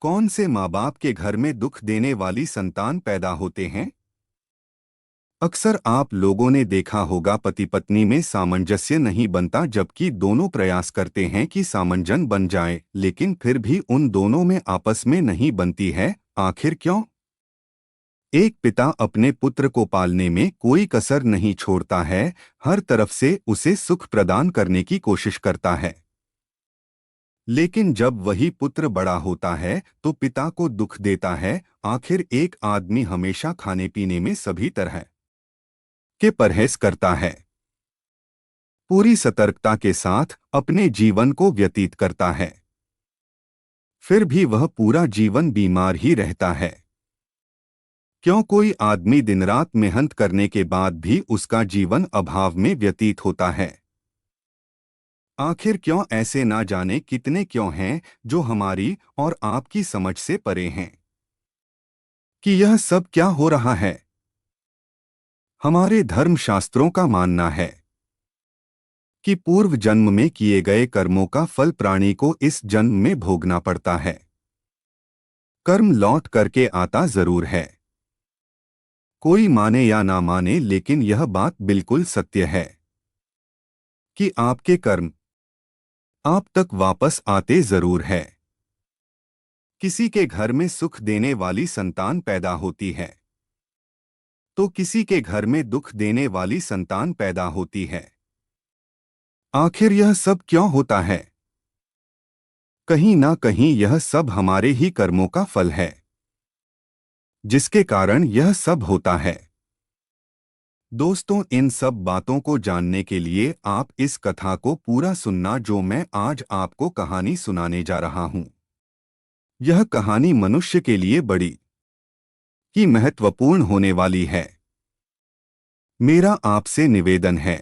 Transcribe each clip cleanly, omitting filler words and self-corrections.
कौन से माँ बाप के घर में दुख देने वाली संतान पैदा होते हैं? अक्सर आप लोगों ने देखा होगा पति पत्नी में सामंजस्य नहीं बनता, जबकि दोनों प्रयास करते हैं कि सामंजस्य बन जाए, लेकिन फिर भी उन दोनों में आपस में नहीं बनती है। आखिर क्यों? एक पिता अपने पुत्र को पालने में कोई कसर नहीं छोड़ता है, हर तरफ से उसे सुख प्रदान करने की कोशिश करता है। लेकिन जब वही पुत्र बड़ा होता है तो पिता को दुख देता है। आखिर एक आदमी हमेशा खाने पीने में सभी तरह के परहेज करता है, पूरी सतर्कता के साथ अपने जीवन को व्यतीत करता है, फिर भी वह पूरा जीवन बीमार ही रहता है। क्यों कोई आदमी दिन रात मेहनत करने के बाद भी उसका जीवन अभाव में व्यतीत होता है? आखिर क्यों? ऐसे ना जाने कितने क्यों हैं जो हमारी और आपकी समझ से परे हैं। कि यह सब क्या हो रहा है? हमारे धर्मशास्त्रों का मानना है कि पूर्व जन्म में किए गए कर्मों का फल प्राणी को इस जन्म में भोगना पड़ता है। कर्म लौट करके आता जरूर है, कोई माने या ना माने, लेकिन यह बात बिल्कुल सत्य है कि आपके कर्म आप तक वापस आते जरूर है। किसी के घर में सुख देने वाली संतान पैदा होती है तो किसी के घर में दुख देने वाली संतान पैदा होती है। आखिर यह सब क्यों होता है? कहीं ना कहीं यह सब हमारे ही कर्मों का फल है, जिसके कारण यह सब होता है। दोस्तों, इन सब बातों को जानने के लिए आप इस कथा को पूरा सुनना जो मैं आज आपको कहानी सुनाने जा रहा हूं। यह कहानी मनुष्य के लिए बड़ी ही महत्वपूर्ण होने वाली है। मेरा आपसे निवेदन है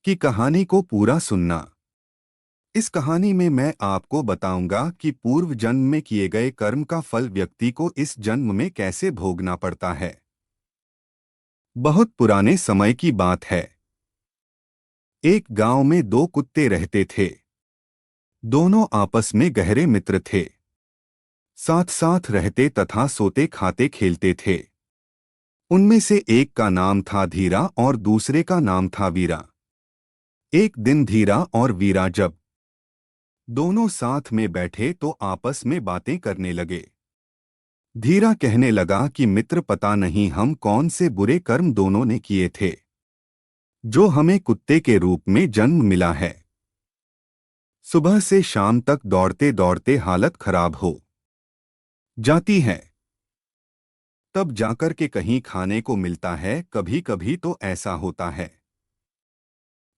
कि कहानी को पूरा सुनना। इस कहानी में मैं आपको बताऊंगा कि पूर्व जन्म में किए गए कर्म का फल व्यक्ति को इस जन्म में कैसे भोगना पड़ता है। बहुत पुराने समय की बात है। एक गांव में दो कुत्ते रहते थे। दोनों आपस में गहरे मित्र थे, साथ साथ रहते तथा सोते खाते खेलते थे। उनमें से एक का नाम था धीरा और दूसरे का नाम था वीरा। एक दिन धीरा और वीरा जब दोनों साथ में बैठे तो आपस में बातें करने लगे। धीरा कहने लगा कि मित्र, पता नहीं हम कौन से बुरे कर्म दोनों ने किए थे जो हमें कुत्ते के रूप में जन्म मिला है। सुबह से शाम तक दौड़ते दौड़ते हालत खराब हो जाती है, तब जाकर के कहीं खाने को मिलता है। कभी कभी तो ऐसा होता है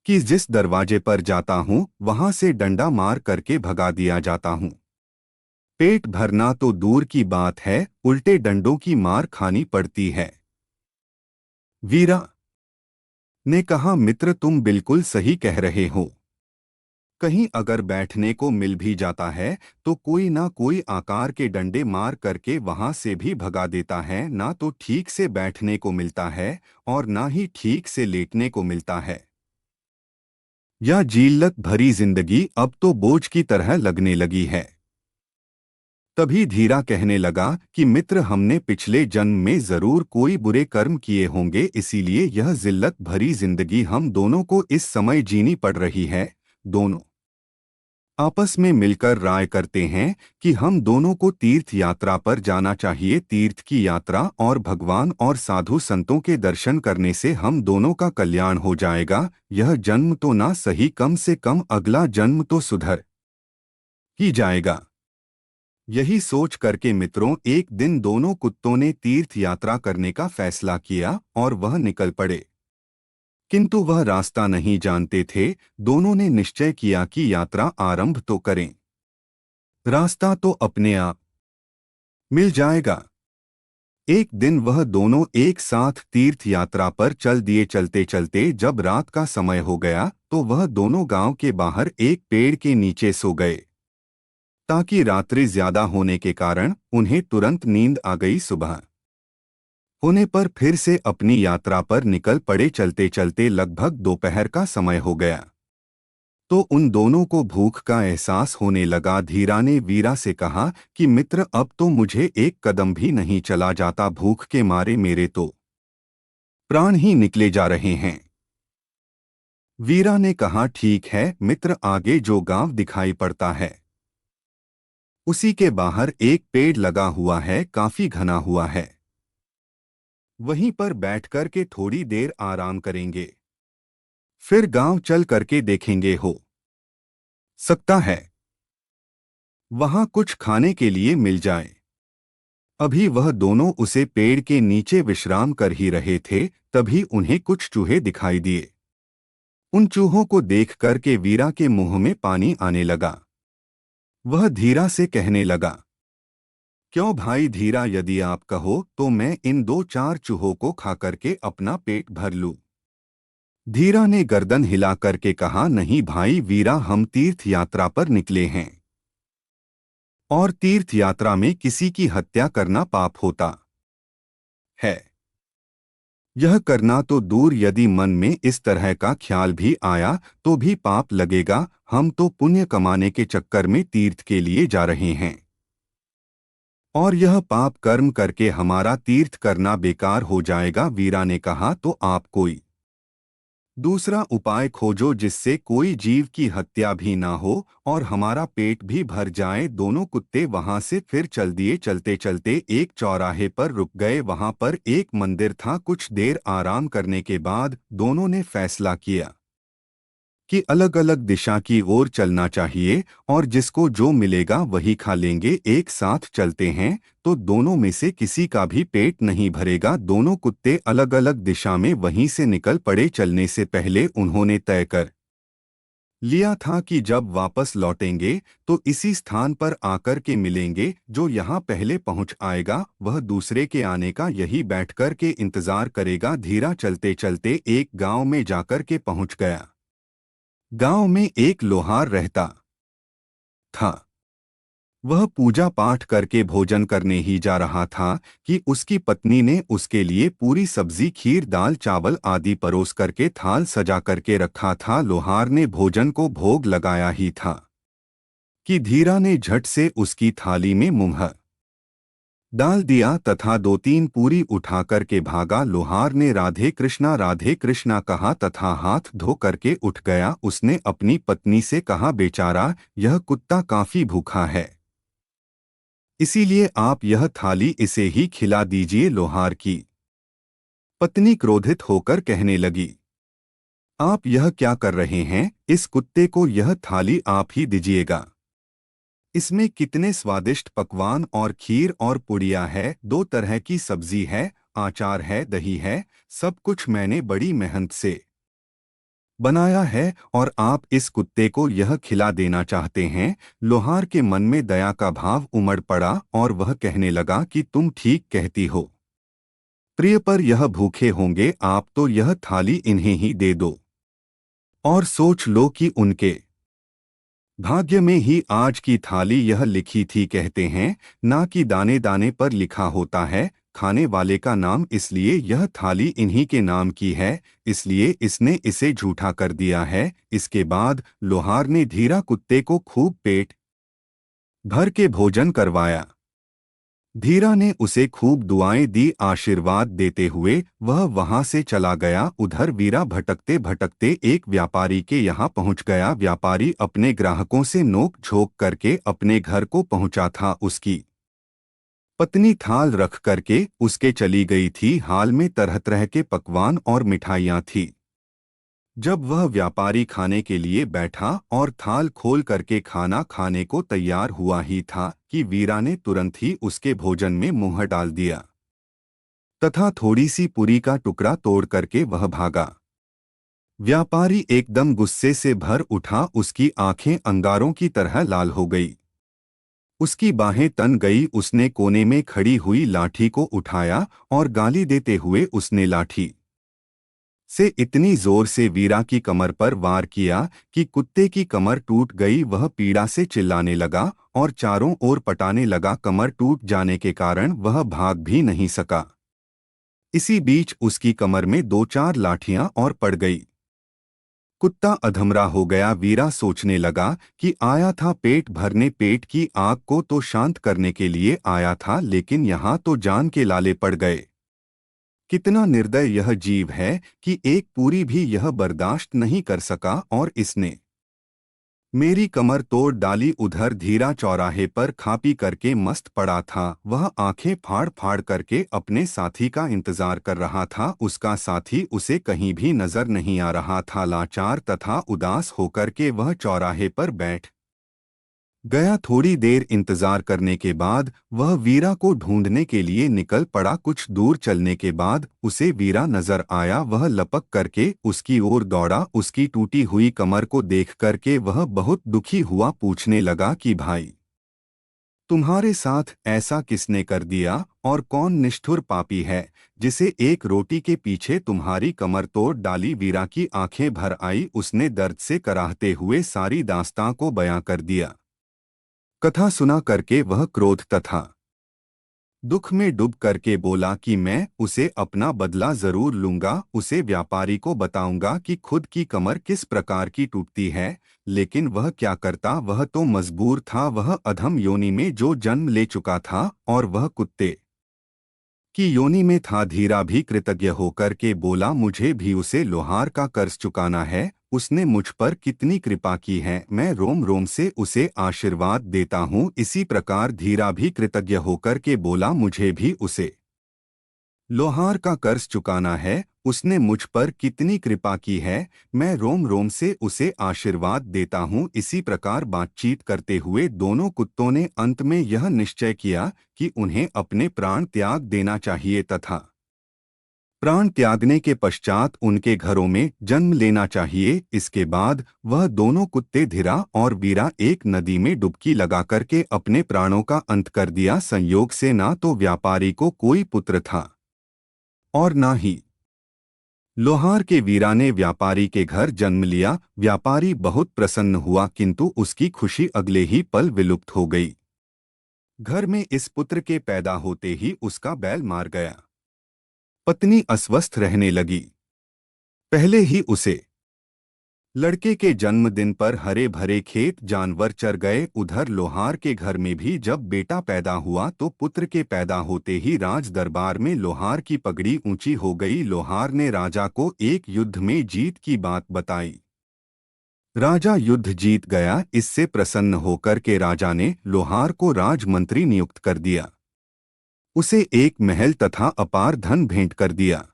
कि जिस दरवाजे पर जाता हूं वहां से डंडा मार करके भगा दिया जाता हूं। पेट भरना तो दूर की बात है, उल्टे डंडों की मार खानी पड़ती है। वीरा ने कहा, मित्र तुम बिल्कुल सही कह रहे हो। कहीं अगर बैठने को मिल भी जाता है तो कोई ना कोई आकार के डंडे मार करके वहां से भी भगा देता है। ना तो ठीक से बैठने को मिलता है और ना ही ठीक से लेटने को मिलता है। यह जिल्लत भरी जिंदगी अब तो बोझ की तरह लगने लगी है। तभी धीरा कहने लगा कि मित्र, हमने पिछले जन्म में जरूर कोई बुरे कर्म किए होंगे, इसीलिए यह जिल्लत भरी जिंदगी हम दोनों को इस समय जीनी पड़ रही है। दोनों आपस में मिलकर राय करते हैं कि हम दोनों को तीर्थ यात्रा पर जाना चाहिए। तीर्थ की यात्रा और भगवान और साधु संतों के दर्शन करने से हम दोनों का कल्याण हो जाएगा। यह जन्म तो ना सही, कम से कम अगला जन्म तो सुधर ही जाएगा। यही सोच करके मित्रों, एक दिन दोनों कुत्तों ने तीर्थ यात्रा करने का फैसला किया और वह निकल पड़े। किंतु वह रास्ता नहीं जानते थे। दोनों ने निश्चय किया कि यात्रा आरंभ तो करें, रास्ता तो अपने आप मिल जाएगा। एक दिन वह दोनों एक साथ तीर्थ यात्रा पर चल दिए। चलते चलते जब रात का समय हो गया तो वह दोनों गांव के बाहर एक पेड़ के नीचे सो गए, ताकि रात्रि ज्यादा होने के कारण उन्हें तुरंत नींद आ गई। सुबह होने पर फिर से अपनी यात्रा पर निकल पड़े। चलते चलते लगभग दोपहर का समय हो गया। तो उन दोनों को भूख का एहसास होने लगा। धीरा ने वीरा से कहा कि मित्र, अब तो मुझे एक कदम भी नहीं चला जाता, भूख के मारे मेरे तो प्राण ही निकले जा रहे हैं। वीरा ने कहा, ठीक है मित्र, आगे जो गांव दिखाई पड़ता है उसी के बाहर एक पेड़ लगा हुआ है, काफी घना हुआ है, वहीं पर बैठकर के थोड़ी देर आराम करेंगे, फिर गांव चल करके देखेंगे, हो सकता है वहां कुछ खाने के लिए मिल जाए। अभी वह दोनों उसे पेड़ के नीचे विश्राम कर ही रहे थे, तभी उन्हें कुछ चूहे दिखाई दिए। उन चूहों को देख कर के वीरा के मुंह में पानी आने लगा। वह धीरा से कहने लगा, क्यों भाई धीरा, यदि आप कहो तो मैं इन 2-4 चूहों को खा करके अपना पेट भर लूं। धीरा ने गर्दन हिला करके कहा, नहीं भाई वीरा, हम तीर्थ यात्रा पर निकले हैं और तीर्थ यात्रा में किसी की हत्या करना पाप होता है। यह करना तो दूर, यदि मन में इस तरह का ख्याल भी आया तो भी पाप लगेगा। हम तो पुण्य कमाने के चक्कर में तीर्थ के लिए जा रहे हैं और यह पाप कर्म करके हमारा तीर्थ करना बेकार हो जाएगा। वीरा ने कहा, तो आप कोई दूसरा उपाय खोजो जिससे कोई जीव की हत्या भी ना हो और हमारा पेट भी भर जाए। दोनों कुत्ते वहां से फिर चल दिए। चलते चलते एक चौराहे पर रुक गए। वहां पर एक मंदिर था। कुछ देर आराम करने के बाद दोनों ने फैसला किया कि अलग अलग दिशा की ओर चलना चाहिए और जिसको जो मिलेगा वही खा लेंगे। एक साथ चलते हैं तो दोनों में से किसी का भी पेट नहीं भरेगा। दोनों कुत्ते अलग अलग दिशा में वहीं से निकल पड़े। चलने से पहले उन्होंने तय कर लिया था कि जब वापस लौटेंगे तो इसी स्थान पर आकर के मिलेंगे। जो यहाँ पहले पहुँच आएगा वह दूसरे के आने का यही बैठकर के इंतजार करेगा। धीरा चलते चलते एक गांव में जाकर के पहुँच गया। गांव में एक लोहार रहता था। वह पूजा पाठ करके भोजन करने ही जा रहा था कि उसकी पत्नी ने उसके लिए पूरी सब्जी, खीर, दाल, चावल आदि परोस करके थाल सजा करके रखा था। लोहार ने भोजन को भोग लगाया ही था कि धीरा ने झट से उसकी थाली में मुंह डाल दिया तथा 2-3 पूरी उठा करके भागा। लोहार ने राधे कृष्णा कहा तथा हाथ धो करके उठ गया। उसने अपनी पत्नी से कहा, बेचारा यह कुत्ता काफी भूखा है, इसीलिए आप यह थाली इसे ही खिला दीजिए। लोहार की पत्नी क्रोधित होकर कहने लगी, आप यह क्या कर रहे हैं? इस कुत्ते को यह थाली आप ही दीजिएगा। इसमें कितने स्वादिष्ट पकवान और खीर और पुड़िया है, 2 तरह की सब्जी है, आचार है, दही है, सब कुछ मैंने बड़ी मेहनत से बनाया है और आप इस कुत्ते को यह खिला देना चाहते हैं। लोहार के मन में दया का भाव उमड़ पड़ा और वह कहने लगा कि तुम ठीक कहती हो प्रिय, पर यह भूखे होंगे, आप तो यह थाली इन्हें ही दे दो और सोच लो कि उनके भाग्य में ही आज की थाली यह लिखी थी। कहते हैं ना कि दाने दाने पर लिखा होता है खाने वाले का नाम, इसलिए यह थाली इन्हीं के नाम की है, इसलिए इसने इसे झूठा कर दिया है। इसके बाद लोहार ने धीरा कुत्ते को खूब पेट भर के भोजन करवाया। धीरा ने उसे खूब दुआएं दी। आशीर्वाद देते हुए वह वहां से चला गया। उधर वीरा भटकते भटकते एक व्यापारी के यहाँ पहुंच गया। व्यापारी अपने ग्राहकों से नोक झोंक करके अपने घर को पहुंचा था। उसकी पत्नी थाल रख करके उसके चली गई थी। हाल में तरह तरह के पकवान और मिठाइयाँ थी। जब वह व्यापारी खाने के लिए बैठा और थाल खोल करके खाना खाने को तैयार हुआ ही था कि वीरा ने तुरंत ही उसके भोजन में मुंह डाल दिया तथा थोड़ी सी पूरी का टुकड़ा तोड़ करके वह भागा। व्यापारी एकदम गुस्से से भर उठा। उसकी आंखें अंगारों की तरह लाल हो गई, उसकी बाहें तन गई। उसने कोने में खड़ी हुई लाठी को उठाया और गाली देते हुए उसने लाठी से इतनी जोर से वीरा की कमर पर वार किया कि कुत्ते की कमर टूट गई। वह पीड़ा से चिल्लाने लगा और चारों ओर पटाने लगा। कमर टूट जाने के कारण वह भाग भी नहीं सका। इसी बीच उसकी कमर में 2-4 लाठियां और पड़ गई। कुत्ता अधमरा हो गया। वीरा सोचने लगा कि आया था पेट भरने, पेट की आग को तो शांत करने के लिए आया था, लेकिन यहाँ तो जान के लाले पड़ गए। कितना निर्दय यह जीव है कि एक पूरी भी यह बर्दाश्त नहीं कर सका और इसने मेरी कमर तोड़ डाली। उधर धीरा चौराहे पर खा पी करके मस्त पड़ा था। वह आंखें फाड़ फाड़ करके अपने साथी का इंतजार कर रहा था। उसका साथी उसे कहीं भी नजर नहीं आ रहा था। लाचार तथा उदास होकर के वह चौराहे पर बैठ गया। थोड़ी देर इंतजार करने के बाद वह वीरा को ढूंढने के लिए निकल पड़ा। कुछ दूर चलने के बाद उसे वीरा नजर आया। वह लपक करके उसकी ओर दौड़ा। उसकी टूटी हुई कमर को देख करके वह बहुत दुखी हुआ। पूछने लगा कि भाई, तुम्हारे साथ ऐसा किसने कर दिया और कौन निष्ठुर पापी है जिसे एक रोटी के पीछे तुम्हारी कमर तोड़ डाली। वीरा की आंखें भर आई। उसने दर्द से कराहते हुए सारी दास्तां को बयां कर दिया। कथा सुना करके वह क्रोध तथा दुख में डूब करके बोला कि मैं उसे अपना बदला जरूर लूंगा। उसे व्यापारी को बताऊंगा कि खुद की कमर किस प्रकार की टूटती है। लेकिन वह क्या करता, वह तो मजबूर था। वह अधम योनि में जो जन्म ले चुका था और वह कुत्ते की योनि में था। धीरा भी कृतज्ञ होकर के बोला, मुझे भी उसे लोहार का कर्ज चुकाना है। उसने मुझ पर कितनी कृपा की है, मैं रोम रोम से उसे आशीर्वाद देता हूँ। इसी प्रकार धीरा भी कृतज्ञ होकर के बोला, मुझे भी उसे लोहार का कर्ज चुकाना है। उसने मुझ पर कितनी कृपा की है, मैं रोम रोम से उसे आशीर्वाद देता हूँ। इसी प्रकार बातचीत करते हुए दोनों कुत्तों ने अंत में यह निश्चय किया कि उन्हें अपने प्राण त्याग देना चाहिए तथा प्राण त्यागने के पश्चात उनके घरों में जन्म लेना चाहिए। इसके बाद वह दोनों कुत्ते धीरा और वीरा एक नदी में डुबकी लगा करके अपने प्राणों का अंत कर दिया। संयोग से ना तो व्यापारी को कोई पुत्र था और ना ही लोहार के वीरा ने व्यापारी के घर जन्म लिया। व्यापारी बहुत प्रसन्न हुआ, किंतु उसकी खुशी अगले ही पल विलुप्त हो गई। घर में इस पुत्र के पैदा होते ही उसका बैल मार गया। पत्नी अस्वस्थ रहने लगी। पहले ही उसे लड़के के जन्मदिन पर हरे भरे खेत जानवर चर गए। उधर लोहार के घर में भी जब बेटा पैदा हुआ तो पुत्र के पैदा होते ही राज दरबार में लोहार की पगड़ी ऊंची हो गई। लोहार ने राजा को एक युद्ध में जीत की बात बताई। राजा युद्ध जीत गया। इससे प्रसन्न होकर के राजा ने लोहार को राजमंत्री नियुक्त कर दिया। उसे एक महल तथा अपार धन भेंट कर दिया।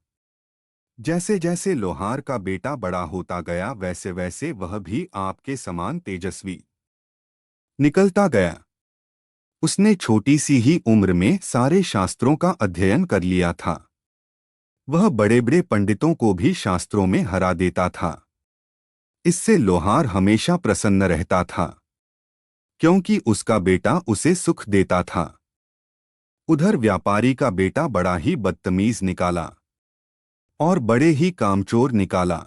जैसे जैसे लोहार का बेटा बड़ा होता गया वैसे वैसे वह भी आपके समान तेजस्वी निकलता गया। उसने छोटी सी ही उम्र में सारे शास्त्रों का अध्ययन कर लिया था। वह बड़े बड़े पंडितों को भी शास्त्रों में हरा देता था। इससे लोहार हमेशा प्रसन्न रहता था, क्योंकि उसका बेटा उसे सुख देता था। उधर व्यापारी का बेटा बड़ा ही बदतमीज निकाला और बड़े ही कामचोर निकाला।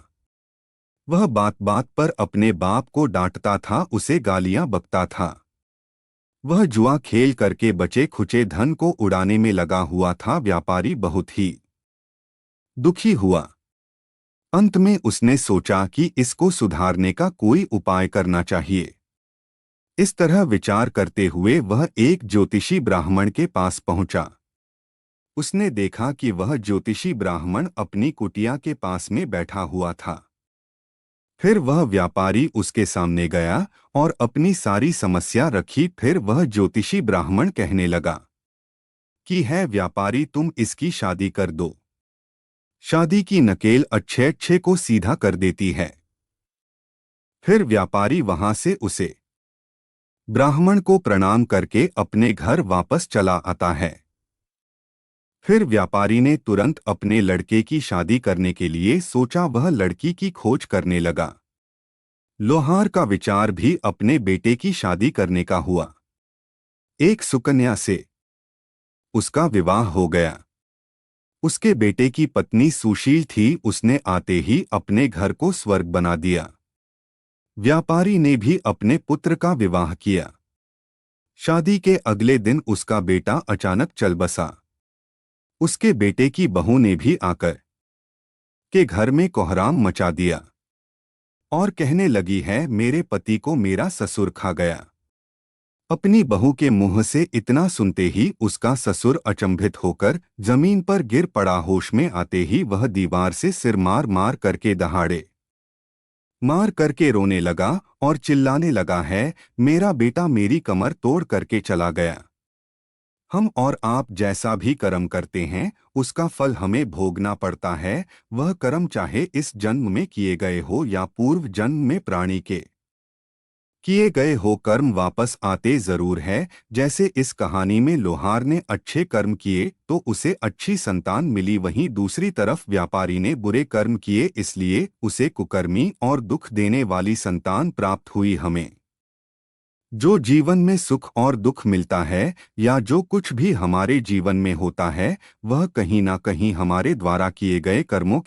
वह बात बात पर अपने बाप को डांटता था, उसे गालियां बकता था। वह जुआ खेल करके बचे खुचे धन को उड़ाने में लगा हुआ था। व्यापारी बहुत ही दुखी हुआ। अंत में उसने सोचा कि इसको सुधारने का कोई उपाय करना चाहिए। इस तरह विचार करते हुए वह एक ज्योतिषी ब्राह्मण के पास पहुंचा। उसने देखा कि वह ज्योतिषी ब्राह्मण अपनी कुटिया के पास में बैठा हुआ था। फिर वह व्यापारी उसके सामने गया और अपनी सारी समस्या रखी। फिर वह ज्योतिषी ब्राह्मण कहने लगा कि है व्यापारी, तुम इसकी शादी कर दो। शादी की नकेल अच्छे अच्छे को सीधा कर देती है। फिर व्यापारी वहां से उसे ब्राह्मण को प्रणाम करके अपने घर वापस चला आता है। फिर व्यापारी ने तुरंत अपने लड़के की शादी करने के लिए सोचा। वह लड़की की खोज करने लगा। लोहार का विचार भी अपने बेटे की शादी करने का हुआ। एक सुकन्या से उसका विवाह हो गया। उसके बेटे की पत्नी सुशील थी। उसने आते ही अपने घर को स्वर्ग बना दिया। व्यापारी ने भी अपने पुत्र का विवाह किया। शादी के अगले दिन उसका बेटा अचानक चल बसा। उसके बेटे की बहू ने भी आकर के घर में कोहराम मचा दिया और कहने लगी है, मेरे पति को मेरा ससुर खा गया। अपनी बहू के मुंह से इतना सुनते ही उसका ससुर अचंभित होकर जमीन पर गिर पड़ा। होश में आते ही वह दीवार से सिर मार मार करके दहाड़े मार करके रोने लगा और चिल्लाने लगा है, मेरा बेटा मेरी कमर तोड़ करके चला गया। हम और आप जैसा भी कर्म करते हैं उसका फल हमें भोगना पड़ता है। वह कर्म चाहे इस जन्म में किए गए हो या पूर्व जन्म में प्राणी के किए गए हो, कर्म वापस आते जरूर है। जैसे इस कहानी में लोहार ने अच्छे कर्म किए तो उसे अच्छी संतान मिली, वहीं दूसरी तरफ व्यापारी ने बुरे कर्म किए इसलिए उसे कुकर्मी और दुख देने वाली संतान प्राप्त हुई। हमें जो जीवन में सुख और दुख मिलता है या जो कुछ भी हमारे जीवन में होता है वह कहीं ना कहीं हमारे द्वारा किए गए कर्मों